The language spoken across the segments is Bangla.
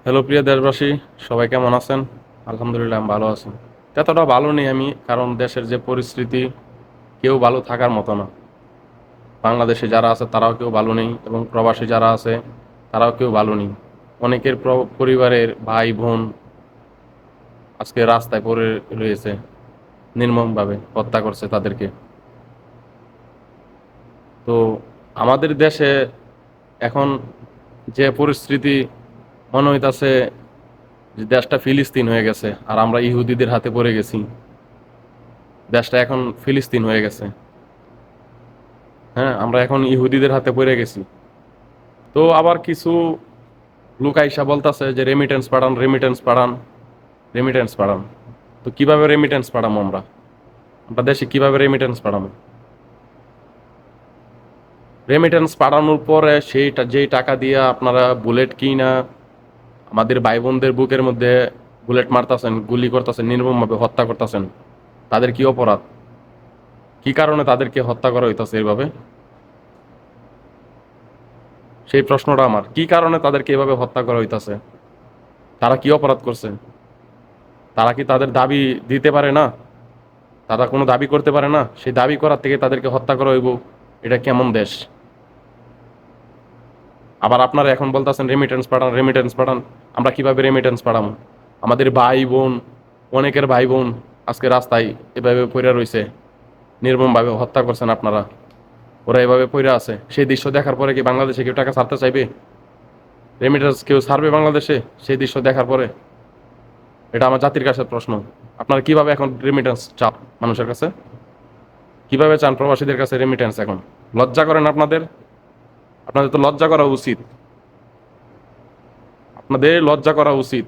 হ্যালো প্রিয় দেশবাসী, সবাই কেমন আছেন? আলহামদুলিল্লাহ আমি ভালো আছি। এতটা ভালো নেই আমি, কারণ দেশের যে পরিস্থিতি, কেউ ভালো থাকার মতো না। বাংলাদেশে যারা আছে তারাও কেউ ভালো নেই, এবং প্রবাসী যারা আছে তারাও কেউ ভালো নেই। অনেকের পরিবারের ভাই বোন আজকে রাস্তায় পড়ে রয়েছে, নির্মমভাবে হত্যা করছে তাদেরকে। তো আমাদের দেশে এখন যে পরিস্থিতি, মনে হইতাছে যে দেশটা ফিলিস্তিন হয়ে গেছে, আর আমরা ইহুদিদের হাতে পড়ে গেছি। দেশটা এখন ফিলিস্তিন হয়ে গেছে। হ্যাঁ, আমরা এখন ইহুদিদের হাতে পড়ে গেছি। তো আবার কিছু লোক আইসা বলতাছে যে রেমিটেন্স পাঠান, রেমিটেন্স পাঠান, রেমিটেন্স পাঠান। তো কিভাবে রেমিটেন্স পাঠাবো আমরা? আমরা দেশে কিভাবে রেমিটেন্স পাঠাবো? রেমিটেন্স পাঠানোর পরে সেইটা যেই টাকা দিয়ে আপনারা বুলেট কিনা আমাদের ভাই বোনদের বুকের মধ্যে বুলেট মারতাছেন, গুলি করতেছেন, নির্মমভাবে হত্যা করতেছেন, তাদের কি অপরাধ? কি কারণে তাদেরকে হত্যা করা হইতাছে এইভাবে? সেই প্রশ্নটা আমার, কি কারণে তাদেরকে এভাবে হত্যা করা হইতাছে? তারা কি অপরাধ করছে? তারা কি তাদের দাবি দিতে পারে না? তারা কোনো দাবি করতে পারে না? সেই দাবি করার থেকে তাদেরকে হত্যা করা হইব? এটা কেমন দেশ? আবার আপনারা এখন বলতেছেন রেমিটেন্স পাঠান, রেমিটেন্স পাঠান। আমরা কিভাবে রেমিটেন্স পাঠাবো? আমাদের ভাই বোন, অনেকের ভাই বোন আজকে রাস্তায় এভাবে পড়ে রয়েছে, নির্মমভাবে হত্যা করছেন আপনারা। ওরা এভাবে পড়ে আছে, সেই দৃশ্য দেখার পরে কি বাংলাদেশে কেউ টাকা ছাড়তে চাইবে? রেমিটেন্স কেউ ছাড়বে বাংলাদেশে সেই দৃশ্য দেখার পরে? এটা আমার জাতির কাছে প্রশ্ন। আপনারা কিভাবে এখন রেমিটেন্স চান মানুষের কাছে? কিভাবে চান প্রবাসীদের কাছে রেমিটেন্স এখন? লজ্জা করেন আপনাদের? আপনাদের তো লজ্জা করা উচিত। আপনাদের লজ্জা করা উচিত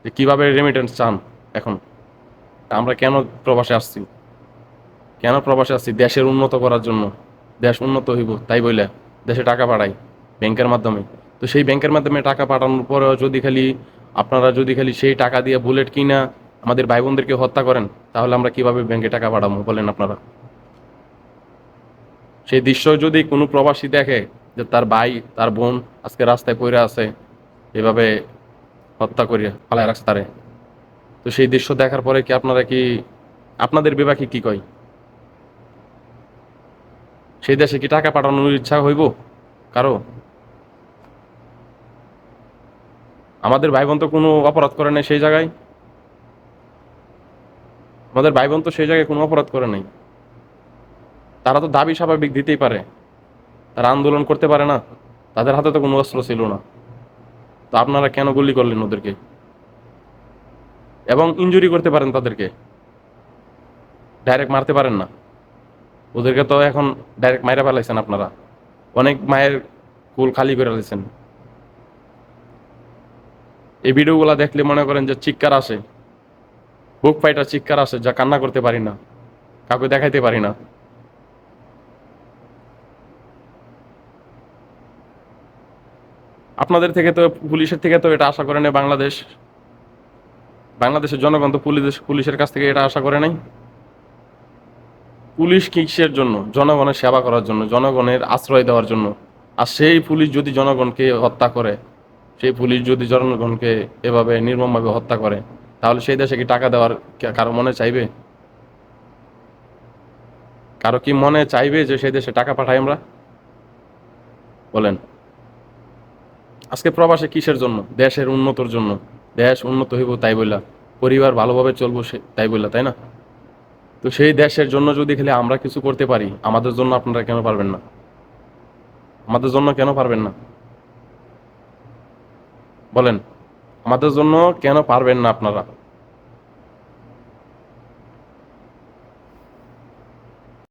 যে কিভাবে রেমিটেন্স চান এখন। আমরা কেন প্রবাসে আসছি? কেন প্রবাসে আসছি? দেশের উন্নত করার জন্য। দেশ উন্নত হইব তাই বলে দেশে টাকা পাঠাই ব্যাংকের মাধ্যমে। তো সেই ব্যাংকের মাধ্যমে টাকা পাঠানোর পরেও যদি খালি আপনারা যদি খালি সেই টাকা দিয়ে বুলেট কিনা আমাদের ভাই বোনদেরকে হত্যা করেন, তাহলে আমরা কিভাবে ব্যাংকে টাকা পাঠাবো বলেন আপনারা? সেই দৃশ্য যদি কোনো প্রবাসী দেখে যে তার ভাই, তার বোন আজকে রাস্তায় পড়ে আছে, এভাবে হত্যা করিয়া পালায় রাখছে তারে, তো সেই দৃশ্য দেখার পরে কি আপনারা কি, আপনাদের বিবেকে কি কয়? সেই দেশে কি টাকা পাঠানোর ইচ্ছা হইব কারো? আমাদের ভাই বোন তো কোনো অপরাধ করে নাই সেই জায়গায়। আমাদের ভাই বোন তো সেই জায়গায় কোনো অপরাধ করে নাই। তারা তো দাবি স্বাভাবিক দিতেই পারে, তারা আন্দোলন করতে পারে না? তাদের হাতে তো কোনো অস্ত্র ছিল না। তো আপনারা কেন গুলি করলেন ওদেরকে? এবং ইনজুরি করতে পারেন তাদেরকে, ডাইরেক্ট মারতে পারেন না? ওদেরকে তো এখন ডাইরেক্ট মাইরা ফেলাইছেন আপনারা। অনেক মায়ের কুল খালি করে ফেলেছেন। এই ভিডিওগুলা দেখলে মনে করেন যে চিৎকার আসে, বুক ফাইটার চিৎকার আসে, যা কান্না করতে পারি না, কাউকে দেখাইতে পারি না। আপনাদের থেকে তো, পুলিশের থেকে তো এটা আশা করে নাই বাংলাদেশ। বাংলাদেশের জনগণ তো পুলিশের কাছ থেকে এটা আশা করে নাই। পুলিশ কিসের জন্য? জনগণের সেবা করার জন্য, জনগণের আশ্রয় দেওয়ার জন্য। আর সেই পুলিশ যদি জনগণকে হত্যা করে, সেই পুলিশ যদি জনগণকে এভাবে নির্মমভাবে হত্যা করে, তাহলে সেই দেশে কি টাকা দেওয়ার কারো মনে চাইবে? কারো কি মনে চাইবে যে সেই দেশে টাকা পাঠাই আমরা? বলেন। আজকে প্রবাসে কিসের জন্য? দেশের উন্নতর জন্য। দেশ উন্নত হইব তাই বললা, পরিবার ভালোভাবে চলবো তাই বললা, তাই না? তো সেই দেশের জন্য যদি খালি আমরা কিছু করতে পারি, আমাদের জন্য আপনারা কেন পারবেন না? আমাদের জন্য কেন পারবেন না? বলেন, আমাদের জন্য কেন পারবেন না আপনারা?